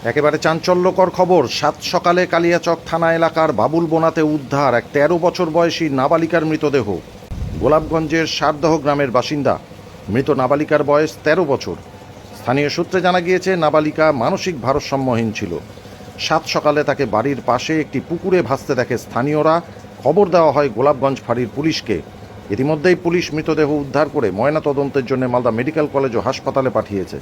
একেবারে চাঞ্চল্যকর খবর। সাত সকালে কালিয়াচক থানা এলাকার বাবুল বোনাতে উদ্ধার এক ১৩ বছর বয়সী নাবালিকার মৃতদেহ। গোলাপগঞ্জের সারদহ গ্রামের বাসিন্দা। মৃত নাবালিকার বয়স ১৩ বছর। স্থানীয় সূত্রে জানা গিয়েছে নাবালিকা মানসিক ভারসাম্যহীন ছিল। সাত সকালে তাকে বাড়ির পাশে একটি পুকুরে ভাসতে দেখে স্থানীয়রা। খবর দেওয়া হয় গোলাপগঞ্জ ফাঁড়ির পুলিশকে। ইতিমধ্যেই পুলিশ মৃতদেহ উদ্ধার করে ময়নাতদন্তের জন্য মালদা মেডিকেল কলেজ ও হাসপাতালে পাঠিয়েছে।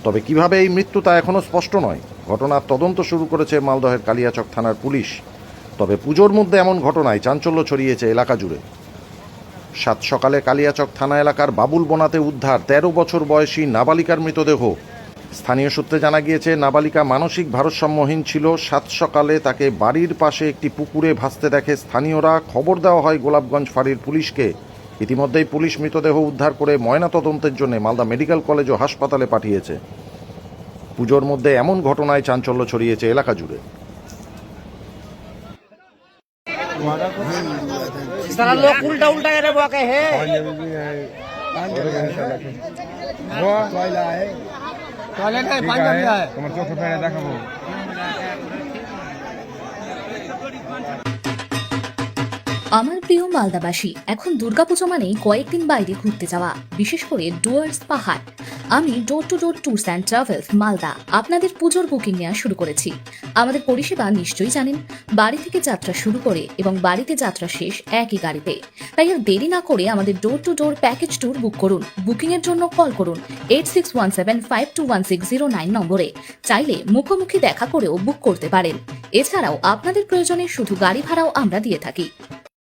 তবে কিভাবে এই মৃত্যু তা এখনও স্পষ্ট নয়। ঘটনার তদন্ত শুরু করেছে মালদহের কালিয়াচক থানার পুলিশ। তবে পুজোর মধ্যে এমন ঘটনায় চাঞ্চল্য ছড়িয়েছে এলাকা জুড়ে। সাত সকালে কালিয়াচক থানা এলাকার বাবুল বোনাতে উদ্ধার ১৩ বছর বয়সী নাবালিকার মৃতদেহ। স্থানীয় সূত্রে জানা গিয়েছে নাবালিকা মানসিক ভারসাম্যহীন ছিল। সাত সকালে তাকে বাড়ির পাশে একটি পুকুরে ভাসতে দেখে স্থানীয়রা। খবর দেওয়া হয় গোলাপগঞ্জ ফাঁড়ির পুলিশকে। ইতিমধ্যেই পুলিশ মৃতদেহ উদ্ধার করে ময়নাতদন্তের জন্য মালদা মেডিকেল কলেজ ও হাসপাতালে পাঠিয়েছে। পুজোর মধ্যে এমন ঘটনায় চাঞ্চল্য ছড়িয়েছে এলাকা জুড়ে। सारा लोग उल्टा उल्टा करे बोके है टॉयलेट है पानी का है তোমার চোখে ফেলে দেখাবো। আমার প্রিয় মালদাবাসী, এখন দুর্গাপুজো মানেই কয়েকদিন বাইরে ঘুরতে যাওয়া, বিশেষ করে ডুয়ার্স পাহাড়। আমি ডোর to door tours and travels Malda আপনাদের পুজোর বুকিং নেওয়া শুরু করেছি। আমাদের পরিষেবা নিশ্চয়ই জানেন, বাড়ি থেকে যাত্রা শুরু করে এবং বাড়িতে যাত্রা শেষ একই গাড়িতে। তাই আর দেরি না করে আমাদের door to door package tour book করুন। বুকিংয়ের জন্য কল করুন 8617521609 নম্বরে। চাইলে মুখোমুখি দেখা করেও বুক করতে পারেন। এছাড়াও আপনাদের প্রয়োজনে শুধু গাড়ি ভাড়াও আমরা দিয়ে থাকি।